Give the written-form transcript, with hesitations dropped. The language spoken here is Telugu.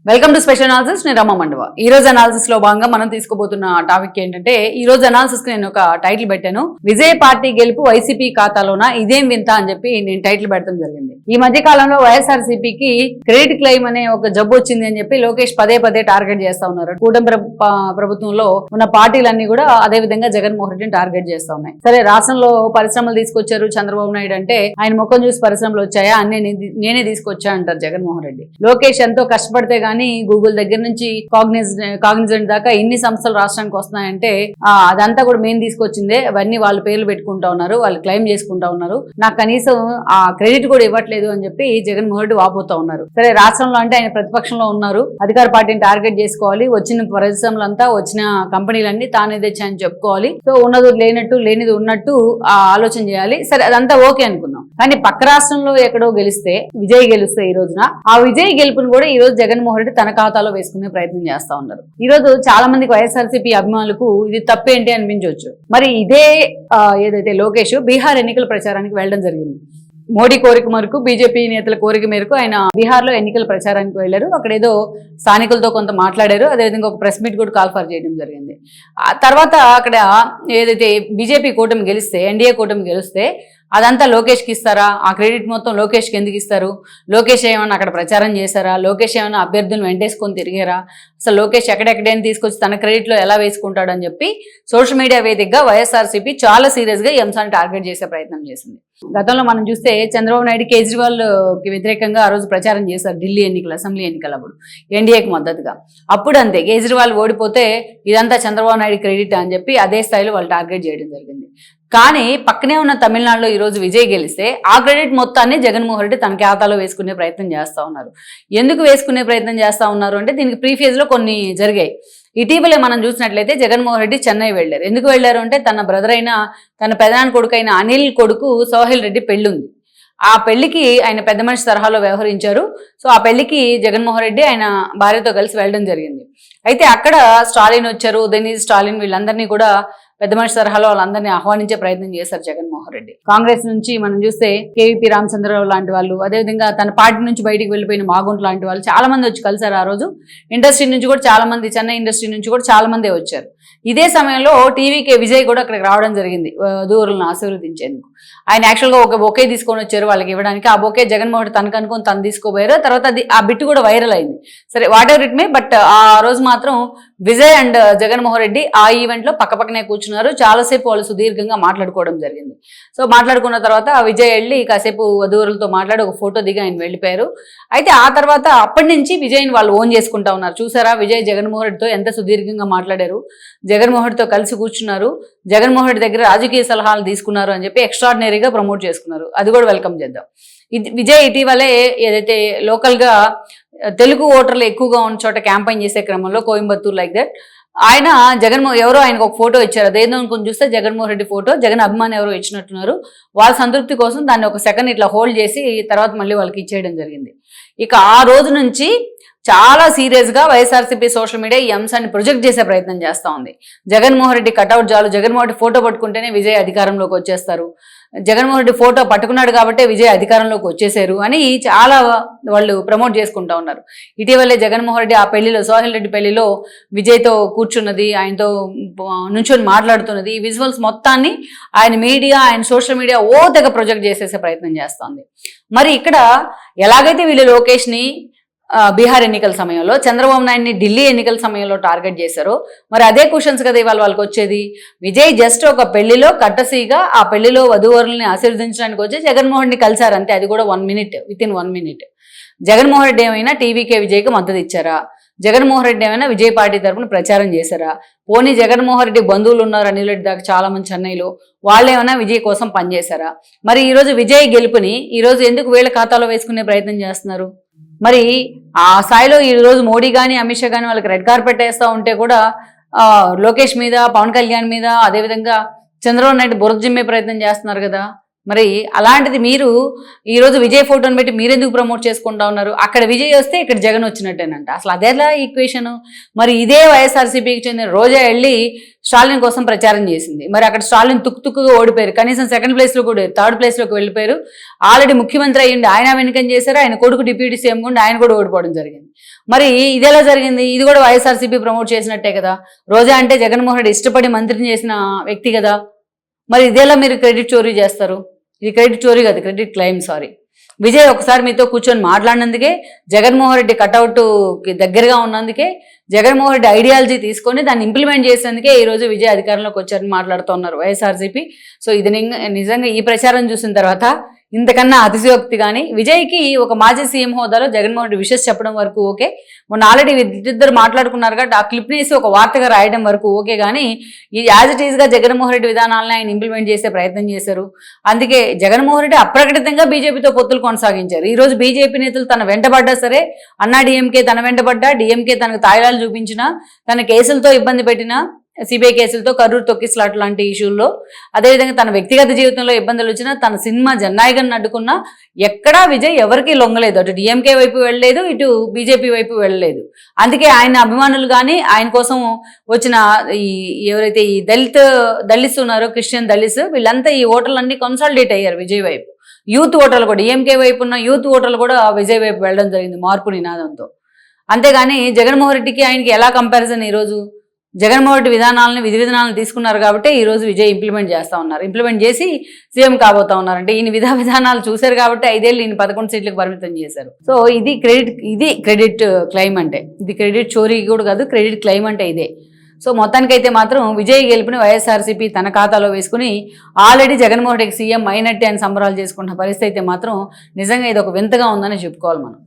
Welcome to special analysis. నేను రమ మండవ. ఈ రోజు అనాలిసిస్ లో భాగంగా మనం తీసుకోబోతున్న టాపిక్ ఏంటంటే, ఈ రోజు అనాలిసిస్ కి నేను ఒక టైటిల్ పెట్టాను, విజయ్ పార్టీ గెలుపు వైసీపీ ఖాతాలోన ఇదేం వింత అని చెప్పి నేను టైటిల్ పెట్టడం జరిగింది. ఈ మధ్య కాలంలో వైఎస్ఆర్సీపీకి క్రెడిట్ క్లెయిమ్ అనే ఒక జబ్బు వచ్చింది అని చెప్పి లోకేష్ పదే పదే టార్గెట్ చేస్తా ఉన్నారు. కూటమి ప్రభుత్వంలో ఉన్న పార్టీలన్నీ కూడా అదే విధంగా జగన్మోహన్ రెడ్డిని టార్గెట్ చేస్తా ఉన్నాయి. సరే, రాష్ట్రంలో పరిశ్రమలు తీసుకొచ్చారు చంద్రబాబు నాయుడు అంటే, ఆయన ముఖం చూసి పరిశ్రమలు వచ్చాయా అన్నీ నేనే తీసుకొచ్చా అంటారు జగన్మోహన్ రెడ్డి. లోకేష్ ఎంతో కష్టపడితే గానీ గూగుల్ దగ్గర నుంచి కాగ్నిజెంట్ దాకా ఇన్ని సంస్థలు రాష్ట్రానికి వస్తున్నాయంటే అదంతా కూడా మేము తీసుకొచ్చిందే. అవన్నీ వాళ్ళ పేర్లు పెట్టుకుంటా ఉన్నారు, వాళ్ళు క్లెయిమ్ చేసుకుంటా ఉన్నారు, నాకు కనీసం ఆ క్రెడిట్ కూడా ఇవ్వట్లేదు అని చెప్పి జగన్మోహన్ రెడ్డి వాపోతా ఉన్నారు. సరే, రాష్ట్రంలో అంటే ఆయన ప్రతిపక్షంలో ఉన్నారు, అధికార పార్టీని టార్గెట్ చేసుకోవాలి, వచ్చిన పరిశ్రమలంతా వచ్చిన కంపెనీలన్నీ తానే తెచ్చాయని చెప్పుకోవాలి. సో ఉన్నది లేనట్టు లేనిది ఉన్నట్టు ఆలోచన చేయాలి. సరే, అదంతా ఓకే అనుకుందాం. కానీ పక్క రాష్ట్రంలో ఎక్కడో గెలిస్తే విజయ్ గెలిస్తే ఈ రోజున ఆ విజయ్ గెలుపును కూడా ఈ రోజు జగన్మోహన్ రెడ్డి తన ఖాతాలో వేసుకునే ప్రయత్నం చేస్తా ఉన్నారు. ఈ రోజు చాలా మందికి వైఎస్ఆర్సీపీ అభిమానులకు ఇది తప్పేంటి అనిపించవచ్చు. మరి ఇదే ఏదైతే లోకేష్ బీహార్ ఎన్నికల ప్రచారానికి వెళ్ళడం జరిగింది. మోడీ కోరిక మేరకు, బీజేపీ నేతల కోరిక మేరకు ఆయన బీహార్లో ఎన్నికల ప్రచారానికి వెళ్లారు. అక్కడ ఏదో స్థానికులతో కొంత మాట్లాడారు. అదేవిధంగా ఒక ప్రెస్ మీట్ కూడా కాల్ఫర్ చేయడం జరిగింది. ఆ తర్వాత అక్కడ ఏదైతే బీజేపీ కూటమి గెలిస్తే, ఎన్డీఏ కూటమి గెలిస్తే అదంతా లోకేష్కి ఇస్తారా? ఆ క్రెడిట్ మొత్తం లోకేష్కి ఎందుకు ఇస్తారు? లోకేష్ ఏమైనా అక్కడ ప్రచారం చేశారా? లోకేష్ ఏమైనా అభ్యర్థులను వెంటేసుకొని తిరిగారా? అసలు లోకేష్ ఎక్కడెక్కడైనా తీసుకొచ్చి తన క్రెడిట్లో ఎలా వేసుకుంటాడు అని చెప్పి సోషల్ మీడియా వేదికగా వైఎస్ఆర్సీపీ చాలా సీరియస్గా ఈ అంశాన్ని టార్గెట్ చేసే ప్రయత్నం చేసింది. గతంలో మనం చూస్తే చంద్రబాబు నాయుడు కేజ్రీవాల్కి వ్యతిరేకంగా ఆ రోజు ప్రచారం చేశారు ఢిల్లీ ఎన్నికలు, అసెంబ్లీ ఎన్నికలప్పుడు ఎన్డీఏకి మద్దతుగా. అప్పుడు అంతే, కేజ్రీవాల్ ఓడిపోతే ఇదంతా చంద్రబాబు నాయుడు క్రెడిట్ అని చెప్పి అదే స్థాయిలో వాళ్ళు టార్గెట్ చేయడం జరిగింది. కానీ పక్కనే ఉన్న తమిళనాడులో ఈరోజు విజయ్ గెలిస్తే ఆ క్రెడిట్ మొత్తాన్ని జగన్మోహన్ రెడ్డి తన ఖాతాలో వేసుకునే ప్రయత్నం చేస్తూ ఉన్నారు. ఎందుకు వేసుకునే ప్రయత్నం చేస్తూ ఉన్నారు అంటే, దీనికి ప్రీఫేజ్లో కొన్ని జరిగాయి. ఇటీవలే మనం చూసినట్లయితే జగన్మోహన్ రెడ్డి చెన్నై వెళ్ళారు. ఎందుకు వెళ్ళారు అంటే, తన బ్రదర్ అయిన, తన పెదనాన్న కొడుకు అయిన అనిల్ కొడుకు సోహెల్ రెడ్డి పెళ్లి ఉంది. ఆ పెళ్లికి ఆయన పెద్ద మనిషి తరహాలో వ్యవహరించారు. సో ఆ పెళ్లికి జగన్మోహన్ రెడ్డి ఆయన భార్యతో కలిసి వెళ్ళడం జరిగింది. అయితే అక్కడ స్టాలిన్ వచ్చారు, ఉదయనిధి స్టాలిన్, వీళ్ళందరినీ కూడా పెద్ద మనిషి తరహాలో వాళ్ళందరినీ ఆహ్వానించే ప్రయత్నం చేశారు జగన్మోహన్ రెడ్డి. కాంగ్రెస్ నుంచి మనం చూస్తే కేవీపీ రామచంద్రరావు లాంటి వాళ్ళు, అదేవిధంగా తన పార్టీ నుంచి బయటికి వెళ్ళిపోయిన మాగుంట లాంటి వాళ్ళు చాలా మంది వచ్చి కలిశారు. ఆ రోజు ఇండస్ట్రీ నుంచి కూడా చాలా మంది, చెన్నై ఇండస్ట్రీ నుంచి కూడా చాలా మందే వచ్చారు. ఇదే సమయంలో టీవీకే విజయ్ కూడా అక్కడికి రావడం జరిగింది వధూవరులను ఆశీర్వదించేందుకు. ఆయన యాక్చువల్గా ఒక బొకే తీసుకొని వచ్చారు వాళ్ళకి ఇవ్వడానికి. ఆ బొకే జగన్మోహన్ రెడ్డి తనకు అనుకుని తను తీసుకోబోయారు. తర్వాత ఆ బిట్ కూడా వైరల్ అయింది. సరే, what ever it may, but ఆ రోజు మాత్రం విజయ్ అండ్ జగన్మోహన్ రెడ్డి ఆ ఈవెంట్లో పక్కపక్కనే కూర్చున్నారు. చాలాసేపు వాళ్ళు సుదీర్ఘంగా మాట్లాడుకోవడం జరిగింది. సో మాట్లాడుకున్న తర్వాత విజయ్ వెళ్ళి కాసేపు వధూవరులతో మాట్లాడి ఒక ఫోటో దిగి ఆయన వెళ్ళిపోయారు. అయితే ఆ తర్వాత అప్పటి నుంచి విజయ్ని వాళ్ళు ఓన్ చేసుకుంటా ఉన్నారు. చూసారా, విజయ్ జగన్మోహన్ రెడ్డితో ఎంత సుదీర్ఘంగా మాట్లాడారు, జగన్మోహన్ రెడ్డితో కలిసి కూర్చున్నారు, జగన్మోహన్ రెడ్డి దగ్గర రాజకీయ సలహాలు తీసుకున్నారు అని చెప్పి ఎక్స్ట్రాడినరీగా ప్రమోట్ చేసుకున్నారు. అది కూడా వెల్కమ్ చేద్దాం. విజయ్ ఇటీవలే ఏదైతే లోకల్గా తెలుగు ఓటర్లు ఎక్కువగా ఉన్న చోట క్యాంపెయిన్ చేసే క్రమంలో కోయంబత్తూర్ లైక్ దట్ ఆయన ఎవరో ఆయనకు ఒక ఫోటో ఇచ్చారు. అదేదో అనుకుని చూస్తే జగన్మోహన్ రెడ్డి ఫోటో, జగన్ అభిమాని ఎవరో ఇచ్చినట్టున్నారు. వాళ్ళ సంతృప్తి కోసం దాన్ని ఒక సెకండ్ ఇట్లా హోల్డ్ చేసి తర్వాత మళ్ళీ వాళ్ళకి ఇచ్చేయడం జరిగింది. ఇక ఆ రోజు నుంచి చాలా సీరియస్గా వైఎస్ఆర్సీపీ సోషల్ మీడియా ఈ అంశాన్ని ప్రొజెక్ట్ చేసే ప్రయత్నం చేస్తూ ఉంది. జగన్మోహన్ రెడ్డి కట్అవుట్ చాలు, జగన్మోహన్ రెడ్డి ఫోటో పట్టుకుంటేనే విజయ్ అధికారంలోకి వచ్చేస్తారు, జగన్మోహన్ రెడ్డి ఫోటో పట్టుకున్నాడు కాబట్టే విజయ్ అధికారంలోకి వచ్చేసారు అని చాలా వాళ్ళు ప్రమోట్ చేసుకుంటా ఉన్నారు. ఇటీవలే జగన్మోహన్ రెడ్డి ఆ పెళ్లిలో, సోహెల్ రెడ్డి పెళ్లిలో విజయ్తో కూర్చున్నది, ఆయనతో నుంచొని మాట్లాడుతున్నది, ఈ విజువల్స్ మొత్తాన్ని ఆయన మీడియా, ఆయన సోషల్ మీడియా తెగ ప్రొజెక్ట్ చేసేసే ప్రయత్నం చేస్తోంది. మరి ఇక్కడ ఎలాగైతే వీళ్ళు లోకేష్ని బీహార్ ఎన్నికల సమయంలో, చంద్రబాబు నాయుడిని ఢిల్లీ ఎన్నికల సమయంలో టార్గెట్ చేశారు, మరి అదే క్వశ్చన్స్ కదా ఇవాళ వాళ్ళకి వచ్చేది. విజయ్ జస్ట్ ఒక పెళ్లిలో కట్టసీగా ఆ పెళ్లిలో వధూవరుల్ని ఆశీర్వదించడానికి వచ్చి జగన్మోహన్ రెడ్డిని కలిశారు అంతే. అది కూడా 1 minute, within 1 minute. Jaganmohan Reddy ఏమైనా టీవీకే విజయ్కి మద్దతు ఇచ్చారా? జగన్మోహన్ రెడ్డి ఏమైనా విజయ్ పార్టీ తరఫున ప్రచారం చేశారా? పోనీ జగన్మోహన్ రెడ్డి బంధువులు ఉన్నారు అనిల్ రెడ్డి దాకా చాలా మంది చెన్నైలో, వాళ్ళు ఏమైనా విజయ్ కోసం పనిచేశారా? మరి ఈరోజు విజయ్ గెలుపుని ఈరోజు ఎందుకు వీళ్ళ ఖాతాలో వేసుకునే ప్రయత్నం చేస్తున్నారు? మరి ఆ స్థాయిలో ఈరోజు మోడీ కానీ అమిత్ షా కానీ వాళ్ళకి రెడ్ కార్పెట్ వేస్తూ ఉంటే కూడా లోకేష్ మీద, పవన్ కళ్యాణ్ మీద, అదేవిధంగా చంద్రబాబు నాయుడు బురద జిమ్మే ప్రయత్నం చేస్తున్నారు కదా. మరి అలాంటిది మీరు ఈరోజు విజయ్ ఫోటోని పెట్టి మీరెందుకు ప్రమోట్ చేసుకుంటా ఉన్నారు? అక్కడ విజయ్ వస్తే ఇక్కడ జగన్ వచ్చినట్టేనంట. అసలు అదేలా ఈక్వేషన్? మరి ఇదే వైఎస్ఆర్సీపీకి చెందిన రోజా వెళ్ళి స్టాలిన్ కోసం ప్రచారం చేసింది. మరి అక్కడ స్టాలిన్ తుక్కుగా ఓడిపోయారు. కనీసం సెకండ్ ప్లేస్లో కూడా థర్డ్ ప్లేస్లోకి వెళ్ళిపోయారు. ఆల్రెడీ ముఖ్యమంత్రి అయ్యిండి, ఆయన వెనుకం చేశారు. ఆయన కొడుకు డిప్యూటీ సీఎం కూడా ఆయన కూడా ఓడిపోవడం జరిగింది. మరి ఇదేలా జరిగింది? ఇది కూడా వైఎస్ఆర్సీపీ ప్రమోట్ చేసినట్టే కదా. రోజా అంటే జగన్మోహన్ రెడ్డి ఇష్టపడి మంత్రిని చేసిన వ్యక్తి కదా. మరి ఇదేలా మీరు క్రెడిట్ చోరీ చేస్తారు? ఇది క్రెడిట్ చోరీ కాదు, క్రెడిట్ క్లెయిమ్. సారీ విజయ్, ఒకసారి మీతో కూర్చొని మాట్లాడినందుకే, జగన్మోహన్ రెడ్డి కటౌట్కి దగ్గరగా ఉన్నందుకే, జగన్మోహన్ రెడ్డి ఐడియాలజీ తీసుకొని దాన్ని ఇంప్లిమెంట్ చేసేందుకే ఈరోజు విజయ్ అధికారంలోకి వచ్చారని మాట్లాడుతున్నారు వైఎస్ఆర్సీపీ. సో ఇది నిజంగా ఈ ప్రచారం చూసిన తర్వాత ఇంతకన్నా అతిశయోక్తి. కానీ విజయ్కి ఒక మాజీ సీఎం హోదాలో జగన్మోహన్ రెడ్డి విషెస్ చెప్పడం వరకు ఓకే. మొన్న ఆల్రెడీ ఇద్దరు మాట్లాడుకున్నారు కాబట్టి ఆ క్లిప్ని వేసి ఒక వార్తగా రాయడం వరకు ఓకే. కానీ ఈ యాజ్ ఇట్ ఈస్గా జగన్మోహన్ రెడ్డి విధానాలను ఆయన ఇంప్లిమెంట్ చేసే ప్రయత్నం చేశారు. అందుకే జగన్మోహన్ రెడ్డి అప్రకటితంగా బీజేపీతో పొత్తులు కొనసాగించారు. ఈరోజు బీజేపీ నేతలు తన వెంటబడ్డా సరే, అన్నా డిఎంకే తన వెంటబడ్డా, డిఎంకే తనకు తాయిలాలు చూపించినా, తన కేసులతో ఇబ్బంది పెట్టినా, సిబిఐ కేసులతో, కర్రూరు తొక్కిస్లాట్ లాంటి ఇష్యూల్లో, అదేవిధంగా తన వ్యక్తిగత జీవితంలో ఇబ్బందులు వచ్చినా, తన సినిమా జననాయకన్ అడ్డుకున్నా, ఎక్కడా విజయ్ ఎవరికి లొంగలేదు. అటు డిఎంకే వైపు వెళ్ళలేదు, ఇటు బీజేపీ వైపు వెళ్ళలేదు. అందుకే ఆయన అభిమానులు కానీ, ఆయన కోసం వచ్చిన ఎవరైతే ఈ దళిత్స్ ఉన్నారో, క్రిస్టియన్ దళిత్స్, వీళ్ళంతా ఈ ఓటర్లన్నీ కన్సాలిడేట్ అయ్యారు విజయ్ వైపు. యూత్ ఓటర్లు కూడా, డిఎంకే వైపు ఉన్న యూత్ ఓటర్లు కూడా విజయ్ వైపు వెళ్ళడం జరిగింది మార్పు నినాదంతో. అంతేగాని జగన్మోహన్ రెడ్డికి ఆయనకి ఎలా కంపారిజన్? ఈరోజు జగన్మోహన్ రెడ్డి విధి విధానాలను తీసుకున్నారు కాబట్టి ఈరోజు విజయ్ ఇంప్లిమెంట్ చేస్తూ ఉన్నారు. ఇంప్లిమెంట్ చేసి సీఎం కాబోతా ఉన్నారంటే ఈయన విధానాలు చూశారు కాబట్టి 5 ఏళ్ళు ఈయన 11 సీట్లకు పరిమితం చేశారు. సో ఇది క్రెడిట్ క్లెయిమ్ అంటే. ఇది క్రెడిట్ చోరీ కూడా కాదు, క్రెడిట్ క్లెయిమ్ అంటే ఇదే. సో మొత్తానికైతే మాత్రం విజయ్ గెలుపుని వైఎస్ఆర్సీపీ తన ఖాతాలో వేసుకుని ఆల్రెడీ జగన్మోహన్ రెడ్డికి సీఎం అయినట్టే అని సంబరాలు చేసుకుంటున్న పరిస్థితి అయితే మాత్రం నిజంగా ఇది ఒక వింతగా ఉందని చెప్పుకోవాలి మనం.